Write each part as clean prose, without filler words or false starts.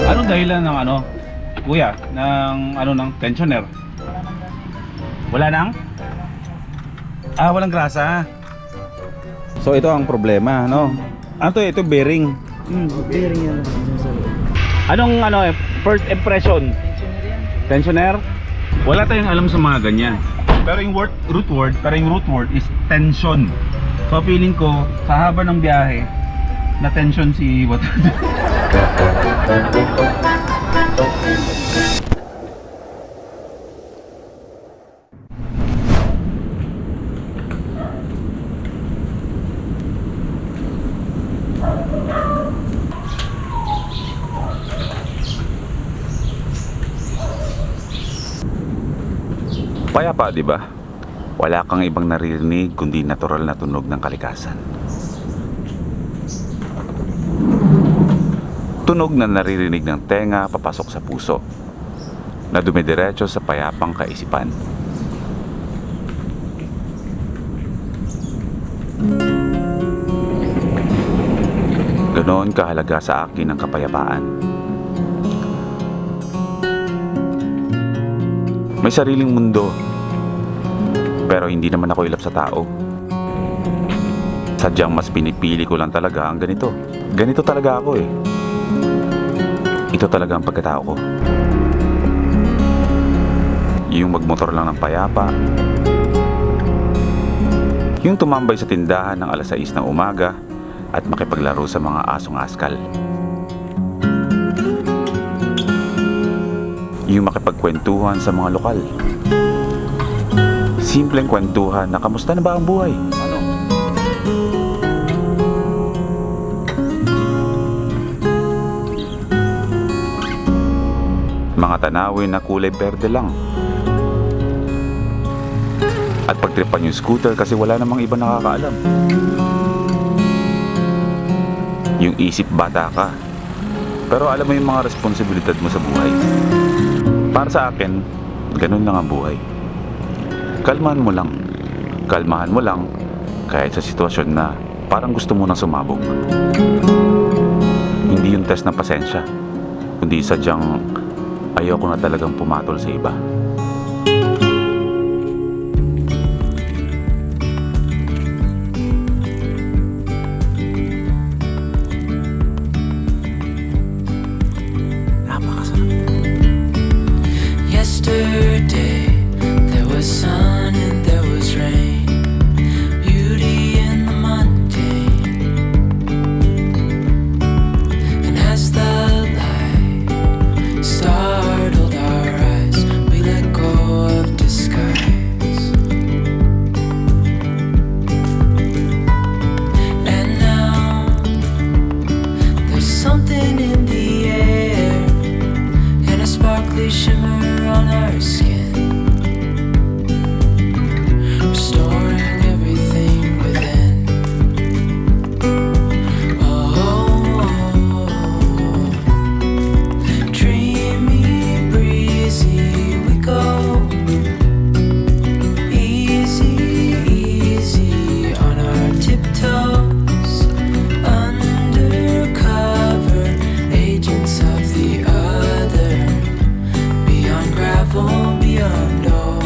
Anong dahilan ng ano, kuya, ng ano, ng tensioner? Wala nang? Walang grasa. So ito ang problema, no? Ano to? Ito bearing. Bearing yan. Anong ano, first impression? Tensioner? Wala tayong alam sa mga ganyan. Pero yung root word is tension. So feeling ko sa haba ng biyahe na tension si what? Payapa, di ba? Wala kang ibang naririnig kundi natural na tunog ng kalikasan. Tunog na naririnig ng tenga papasok sa puso, na dumidiretso sa payapang kaisipan. Ganoon kahalaga sa akin ang kapayapaan. May sariling mundo, pero hindi naman ako ilap sa tao. Sadyang mas pinipili ko lang talaga ang ganito. Ganito talaga ako eh. Ito talaga ang pagkatao ko. Yung magmotor lang ng payapa, yung tumambay sa tindahan ng alas 6 ng umaga at makipaglaro sa mga asong askal. Yung makipagkwentuhan sa mga lokal. Simpleng kwentuhan na kamusta na ba ang buhay? Ano? Mga tanawin na kulay berde lang. At pagtripan yung scooter kasi wala namang iba nakakaalam. Yung isip bata ka, pero alam mo yung mga responsibilidad mo sa buhay. Para sa akin, ganun lang ang buhay. Kalmahan mo lang. Kalmahan mo lang kahit sa sitwasyon na parang gusto mo nang sumabog. Hindi yung test ng pasensya, kundi sadyang ayoko na talagang pumatol sa iba. Yesterday there was sun and there was rain, beauty in the mundane. And as the light startled our eyes, we let go of disguise. And now there's something in the air and a sparkly shimmer on our skin, restoring everything within. Oh, dreamy, breezy we go, easy, easy on our tiptoes, undercover agents of the other, beyond gravel, beyond all.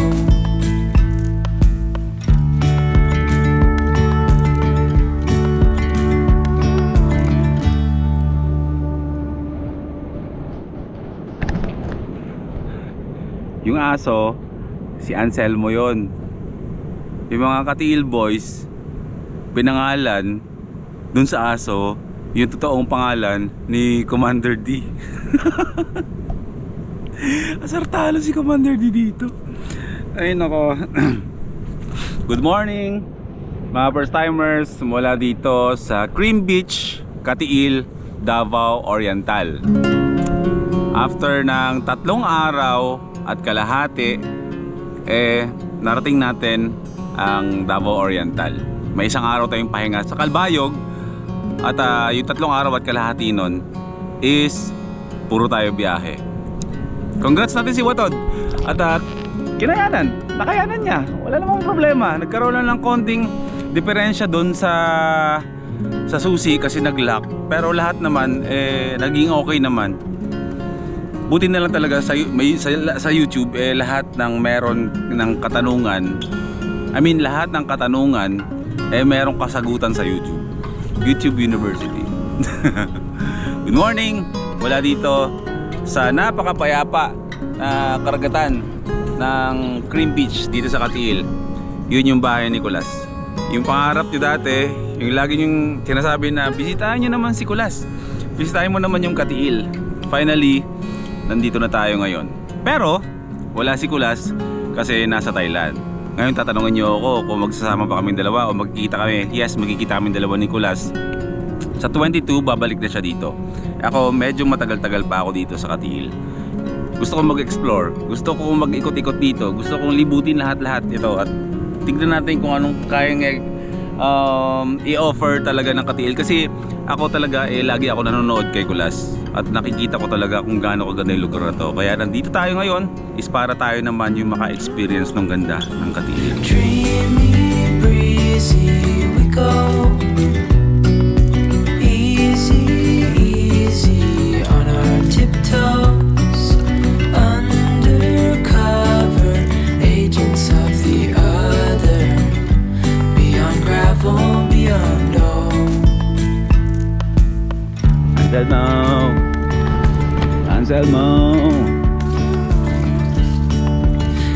Yung aso, si Anselmo yon. Yung mga Katiil boys, pinangalan dun sa aso yung totoong pangalan ni Commander D. Asartalo si Commander D dito. Ay nako. Good morning mga first timers mula dito sa Cream Beach, Katiil, Davao Oriental. After ng 3 araw at kalahati, narating natin ang Davao Oriental. May 1 araw tayong pahinga sa Calbayog. At yung 3 araw at kalahati nun is puro tayo biyahe. Congrats natin si Watod. At kinayanan. nakayanan niya. Wala namang problema. Nagkaroon lang ng konting diferensya doon sa susi kasi nag-lock. Pero lahat naman naging okay naman. Buti na lang talaga sa YouTube lahat ng meron ng katanungan. I mean lahat ng katanungan merong kasagutan sa YouTube. YouTube University. Good morning. Mula dito sa napakapayapa na karagatan ng Cream Beach dito sa Katiil. Yun yung bahay ni Kulas. Yung pangarap nyo dati, yung lagi yung sinasabi na bisitahin nyo naman si Kulas. Bisitahin mo naman yung Katiil. Finally, nandito na tayo ngayon. Pero wala si Kulas kasi nasa Thailand. Ngayon tatanungin niyo ako kung magsasama pa kaming dalawa o magkikita kami. Yes, magkikita kaming dalawa ni Kulas. Sa 22 babalik na siya dito. Ako medyo matagal-tagal pa ako dito sa Katiil. Gusto kong mag-explore, gusto kong mag-ikot-ikot dito, gusto kong libutin lahat-lahat ito at tignan natin kung anong kayang i-offer talaga ng Katiil. Kasi ako talaga lagi ako nanonood kay Kulas at nakikita ko talaga kung gaano kaganda yung lugar na to. Kaya nandito tayo ngayon is para tayo naman yung maka-experience ng ganda ng Katiil. Dreamy, breezy, we go. Easy, easy on our tiptoes. Undercover agents of the other. Beyond gravel, beyond all. Anselmo.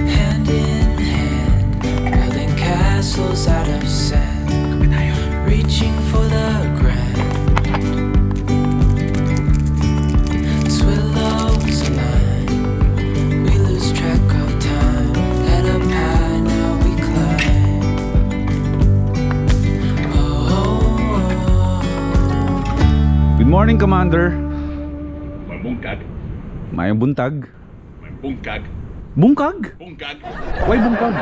Hand in hand, building castles out of sand, reaching for the grand. As willows align, we lose track of time. Head up high, now we climb. Oh. Good morning, Commander. May bungkag. Mayong buntag. May bungkag. Bungkag? Bungkag. Why bungkag?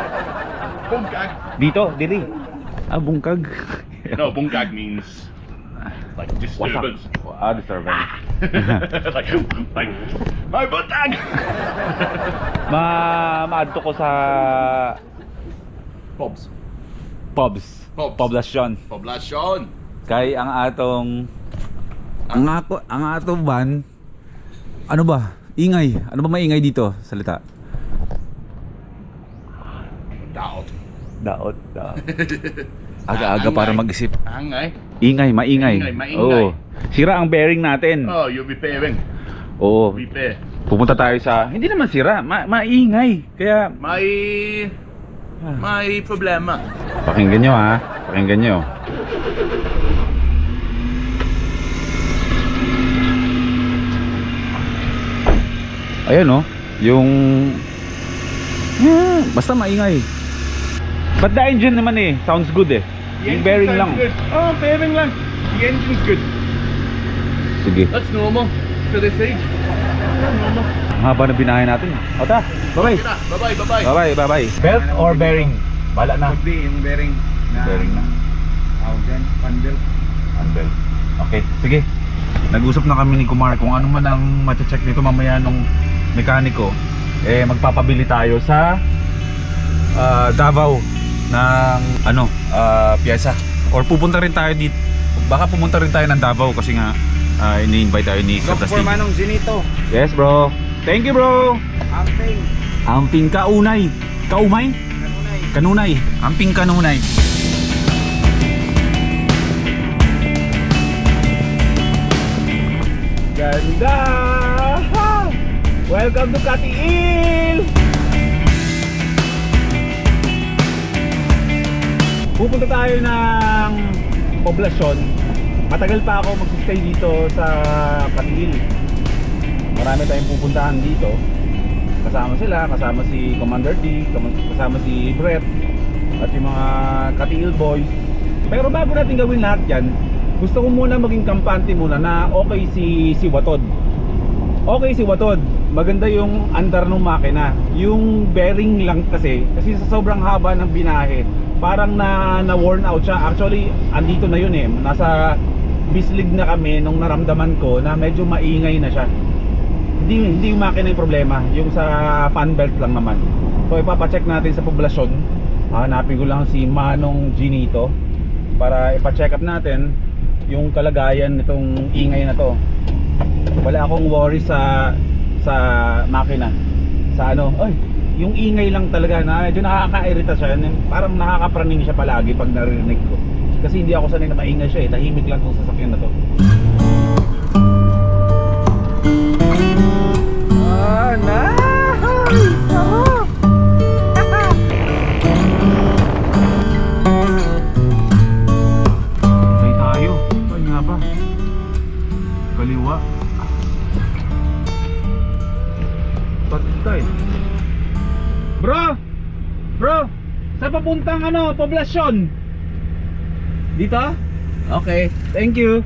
Bungkag. Dito, diri. Bungkag. No, bungkag means like disturbance. Disturbance. like my bungkag. Maadto ko sa Pobs. Pobs. Poblasyon. Poblasyon. Kay ang atong ang atong van ano ba? Ingay. Ano ba maingay dito? Salita. Daot. Daot. Aga-aga para mag-isip. Angay. Ingay, maingay. Maingay. Oo. Sira ang bearing natin. Oh, you'll be pairing. Oo. Repair. Pupunta tayo sa hindi naman sira, maingay. Kaya May problema. pakinggan nyo ha. Pakinggan nyo. Ayan oh, yung basta maingay. But the engine naman sounds good Yung bearing lang. Good. Oh, pairing lang. The engine's good. Sige. That's normal for this age. Normal. Haba na binahe natin. O ta, bye-bye. Okay na. Bye-bye, bye-bye. Bye-bye, bye-bye. Belt or bearing? Bala na. Could be yung bearing na Bearing na. tawag dyan, bundle. Belt. Okay, sige. Nag-usap na kami ni Kumar kung ano man ang mati-check nito mamaya nung mekaniko. Magpapabili tayo sa Davao ng piyesa. Or pupunta rin tayo dito. Baka pumunta rin tayo ng Davao kasi nga ini-invite tayo ni Look for Kaplastig. Manong Zinito. Yes bro. Thank you bro. Amping. Amping kaunay. Kaumay? Kanunay. Kanunay. Amping kanunay. Ganda! Welcome to Katiil! Pupunta tayo ng poblasyon. Matagal pa ako mag-stay dito sa Katiil. Marami tayong pupuntahan dito. Kasama sila, kasama si Commander D, kasama si Brett, at yung mga Katiil boys. Pero bago natin gawin lahat yan, gusto ko muna maging kampante muna na okay si Watod. Okay si Watod, maganda yung andar ng makina. Yung bearing lang kasi sa sobrang haba ng binahe, parang na worn out siya. Actually, andito na yun nasa Bislig na kami nung naramdaman ko na medyo maingay na siya. Hindi yung makina yung problema, yung sa fan belt lang naman. So ipapacheck natin sa poblasyon. Hanapin ko lang si Manong Ginito para ipa-check up natin yung kalagayan nitong ingay na to. Wala akong worry sa makina. Sa ano, ay, yung ingay lang talaga na medyo nakaka-irita siya. Parang nakakapraning siya palagi pag naririnig ko. Kasi hindi ako sanay na maingay siya eh. Tahimik lang tong sasakyan na to. Ay tayo. Saan nga ba? Kaliwa. Patay. Bro, saan papuntang ano, poblasyon? Dito? Okay, thank you.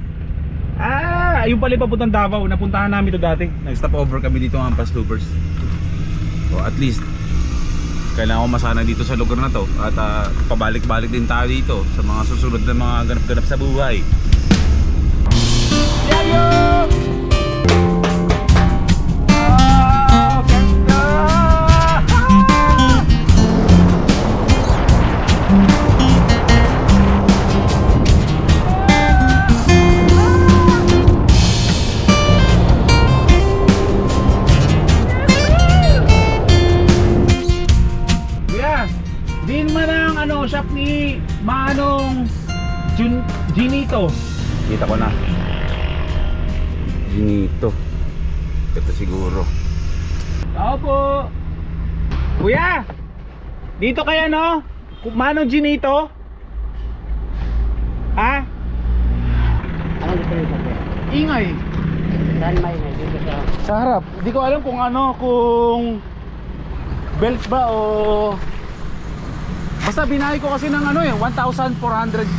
Yung pala yung papuntang Davao. Napuntahan namin ito dati. Nag-stop over kami dito ng Paslubers. So at least kailangan ko masana dito sa lugar na to. At pabalik-balik din tayo dito sa mga susunod na mga ganap-ganap sa buhay. Din man ang ano, shop ni Manong Ginito. Kita ko na. Ginito. Ito siguro. Tao po. Kuya! Dito kaya no? Manong Ginito? Ha? Ano dito nito? Ingay. Saan may dito sa... Sa harap. Hindi ko alam kung ano, kung belt ba o... Basta binahay ko kasi ng ano 1,400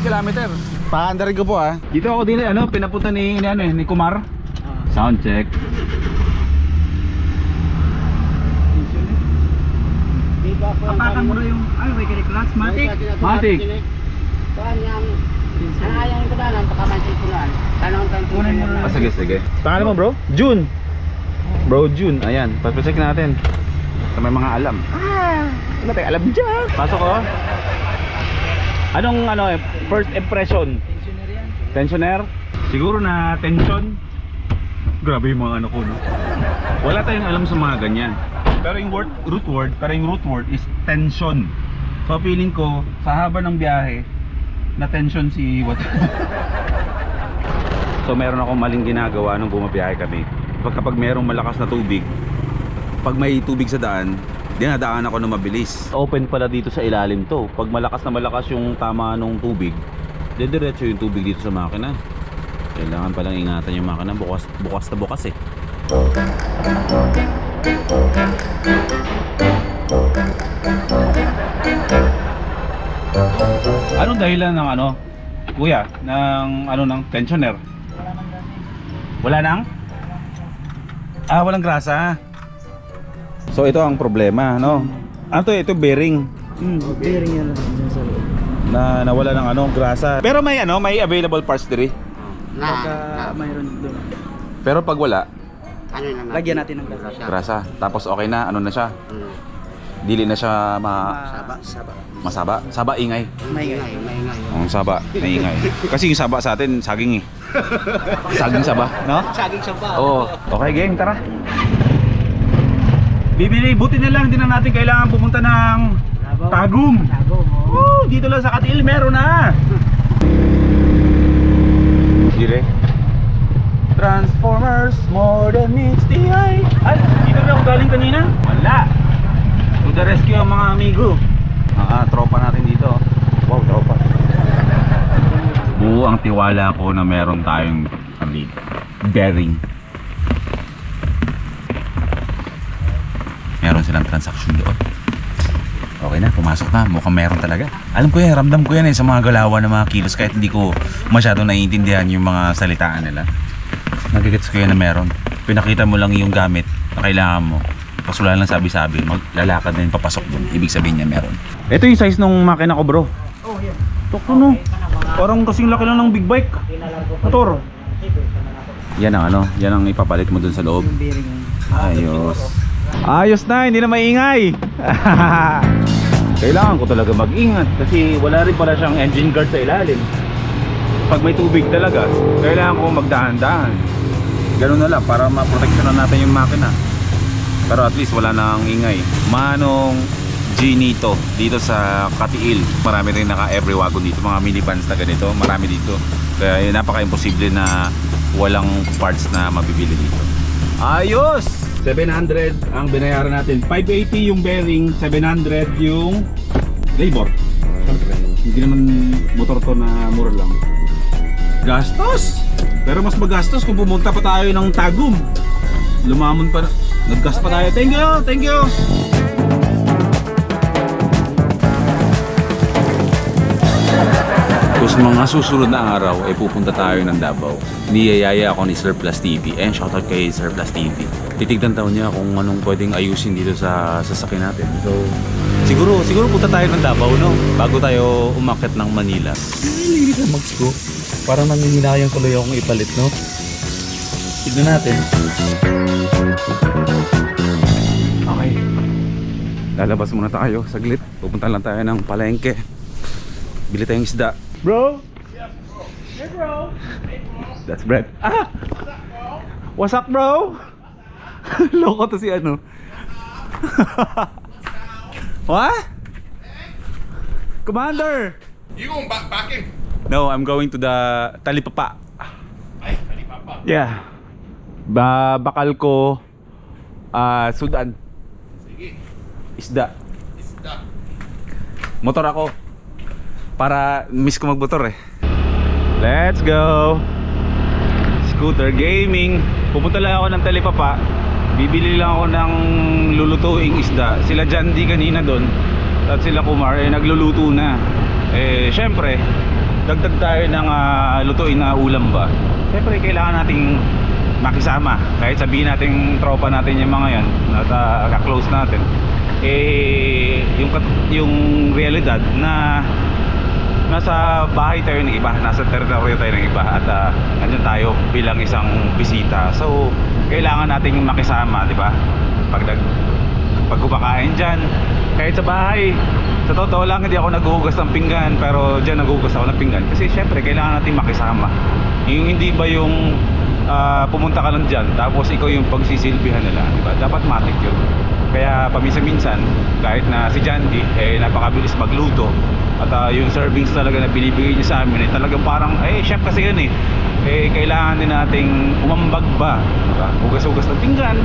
km. Paandarin ko po Dito ako din ano, pinapunta ni Kumar. Sound check. Dito ako. Apakan mo na yung, ay, may kini-class, matik. Matik. Kuan yang ayang ko dalan baka man sikunan. Tanong kan Kunan mo na. Sige, sige. Pangalan mo bro? June. Bro June, ayan. Papacheck natin. Sa may mga alam. Ano tayo alam dyan? Pasok ko. Anong ano first impression? Tensioner? Siguro na tension. Grabe yung mga ano ko, no? Wala tayong alam sa mga ganyan. Pero yung root word is tension. So feeling ko sa haba ng biyahe na tension si what? So meron akong maling ginagawa nung bumabiyahe kami. Kapag merong malakas na tubig, pag may tubig sa daan, dinadaan ako ng mabilis. Open pala dito sa ilalim to. Pag malakas na malakas yung tama ng tubig, didiretso yung tubig dito sa makina. Kailangan palang ingatan yung makina. Bukas na bukas eh. Anong dahilan ng ano, kuya, ng ano, ng tensioner? Wala nang? Walang grasa. So ito ang problema, no? Ano to? Ito bearing. Bearing yan lang dyan sa loob. Na nawala ng ano, grasa. Pero may ano, may available parts diri. Pagka mayroon doon. Pero pag wala, ano naman? Lagyan natin ng grasa. grasa. Tapos okay na, ano na siya? Dili na siya Saba. masaba. Saba ingay. Maingay. Ang saba, maingay. Kasi yung saba sa atin, saging eh. Saging saba, no? Saging saba. Oo. Okay, game, tara. Bibili, buti na lang, hindi na natin kailangan pumunta ng Tagum. Dito lang sa Katiil, meron na. Dire. Transformers, more than meets the eye. Ay, dito na ako galing kanina? Wala. To the rescue ang mga amigo. Tropa natin dito. Wow, tropa. Buo ang tiwala ko na meron tayong bearing. Meron silang transaction doon. Okay na, pumasok na. Mukhang meron talaga. Alam ko yan, ramdam ko yan sa mga galawan ng mga kilos kahit hindi ko masyadong naiintindihan yung mga salitaan nila. Nagigets ko yan na meron. Pinakita mo lang yung gamit na kailangan mo. Tapos wala lang sabi-sabi, maglalakad na yung papasok doon. Ibig sabihin niya meron. Ito yung size ng makina ko, bro. Oh, yan. Tok no. Parang kasing laki lang ng big bike. Motor. Yan ang ano, yan ang ipapalit mo doon sa loob. Yung bearing yan. Ayos. Ayos na, hindi na maingay. Kailangan ko talaga mag-ingat kasi wala rin pala siyang engine guard sa ilalim. Pag may tubig talaga, kailangan ko magdahan-dahan. Ganun na lang para maproteksyonan natin yung makina. Pero at least wala nang ingay. Manong Ginito dito sa Katiil. Marami rin naka every wagon dito, mga minivans na ganito, marami dito. Kaya napaka-imposible na walang parts na mabibili dito. Ayos! 700 ang binayaran natin. 580 yung bearing, 700 yung labor. Hindi naman motor to na mura lang. Gastos! Pero mas magastos kung pumunta pa tayo ng Tagum. Lumamon pa, naggas pa tayo. Thank you! Thank you! Kung sa mga susunod na araw ay pupunta tayo ng Davao, niyayaya ako ni Sir Plus TV. And shoutout kay Sir Plus TV. Titignan taon niya kung anong pwedeng ayusin dito sa sasakyan natin. So, siguro punta tayo ng Davao, no? Bago tayo umakyat ng Manila. Hindi ka mag-go. Parang nanginginayang tuloy akong ipalit, no? Tignan natin. Okay. Lalabas muna tayo saglit. Pupunta lang tayo ng palengke. Bili tayong isda. Bro? Hey bro. That's Brett. Ah! What's up, bro? Loko to si ano. What? Commander! You going back in? No, I'm going to the Talipapa. Ay, Talipapa. Yeah. Bakal ko Sudan. Sige. Isda. Isda. Motor ako. Para miss ko magmotor eh. Let's go. Scooter gaming. Pupunta lang ako ng Talipapa. Bibili lang ako ng lulutuing isda. Sila Jandy kanina doon at sila Kumar nagluluto na. Syempre dagdag tayo ng lutuin na ulam ba. Syempre kailangan nating makisama. Kahit sabihin nating tropa natin yung mga yan at ka-close natin. Yung realidad na nasa bahay tayo ng iba, nasa teritoryo tayo ng iba at andyan tayo bilang isang bisita. So kailangan nating makisama, di ba? Pag kumakain dyan, kahit sa bahay, sa totoo lang hindi ako naghuhugas ng pinggan, pero dyan naghuhugas ako ng pinggan kasi syempre kailangan nating makisama. Yung hindi ba yung pumunta ka lang dyan tapos ikaw yung pagsisilbihan nila, di ba? Dapat matik yun. Kaya paminsan-minsan kahit na si Jandy napakabilis magluto at yung servings talaga na binibigay niya sa amin talagang parang chef kasi yun kailangan din nating umambag ba, diba? Hugas-hugas ng pinggan,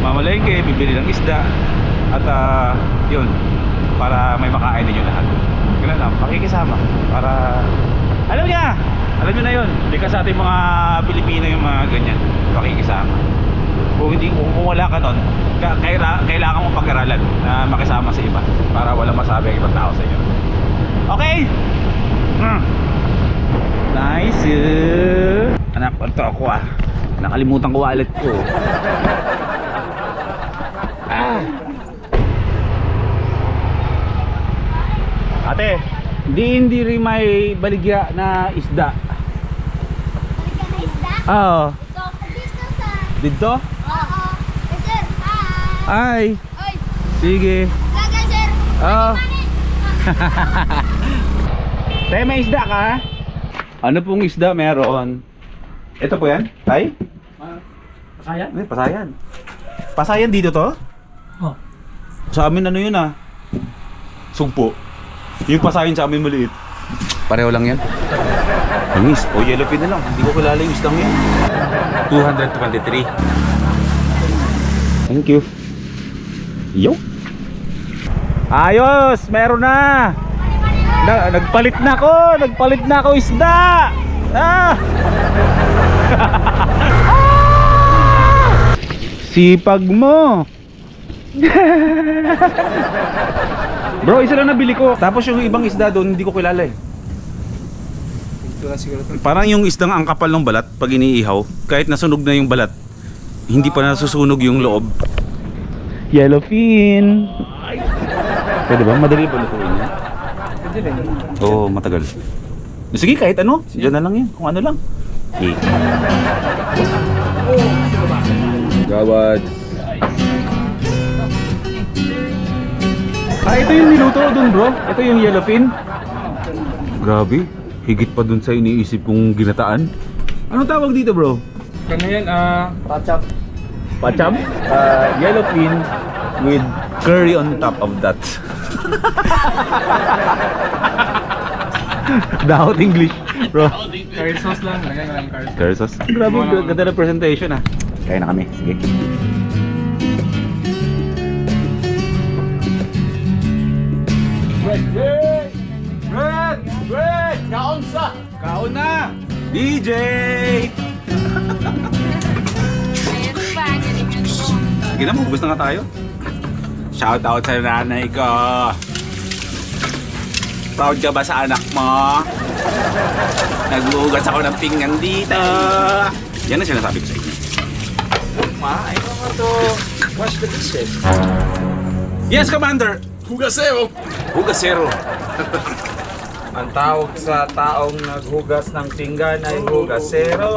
mamalengke, bibili ng isda at yun para may makain ninyo lahat. Ganun lang, pakikisama para alam nyo na yun, hindi ka sa ating mga Pilipino yung mga ganyan, pakikisama. Kung wala ka nun, kailangan mo pag-aralan na makisama sa iba para wala masabi ang ibang tao sa inyo. Okay? Nice. Anak, ito ako nakalimutan ko wallet ko. Ate, hindi rin may baligya na isda. Baligya na isda? Oo. Dito sa... Dito? Oo. Sir, hi! Ay. Oy! Sige. Gaga, sir! Oo. Money! Tay, may isda ka? Ano pong isda meron? Ito po yan? Tay? Pasayan? Pasayan. Pasayan dito to? Oh. Sa amin ano yun sugpo. Yung pasayan sa amin maliit. Pareho lang yan. Langis. O yellowfin na lang. Hindi ko kilala yung isdang yan. 223. Thank you. Yo. Ayos! Meron na! Nagpalit na ako isda! Sipag mo! Bro, isa lang nabili ko. Tapos yung ibang isda doon hindi ko kilala Parang yung isdang ang kapal ng balat pag iniihaw, kahit nasunog na yung balat, hindi pa nasusunog yung loob. Yellowfin. Pwede ba? Madali ba lutuin yan? Oo, matagal. Sige, kahit ano. Diyan na lang yan. Kung ano lang. Gawad. ito yung niluto dun bro. Ito yung yellowfin. Grabe. Higit pa dun sa iniisip kong ginataan. Anong tawag dito bro? Ano yan? Pachap. Pacham? Yellowfin with curry on top of that. Daot English bro. Curry sauce lang. Lagyan mo lang curry sauce. Curry sauce. Grabe, ganda na presentation ah. Kaya na kami. Sige. Bread! Kaon sa! Kaon na! DJ! Sige na, mabubos na nga tayo. Shout out sa nanay ko. Proud ka ba sa anak mo? Naglugas ako ng pinggan dito. Yan ang sinasabi ko sa inyo. I don't want to wash the dishes. Yes, Commander! Hugasero! Hugasero. Ang tawag sa taong naghugas ng pinggan ay hugasero.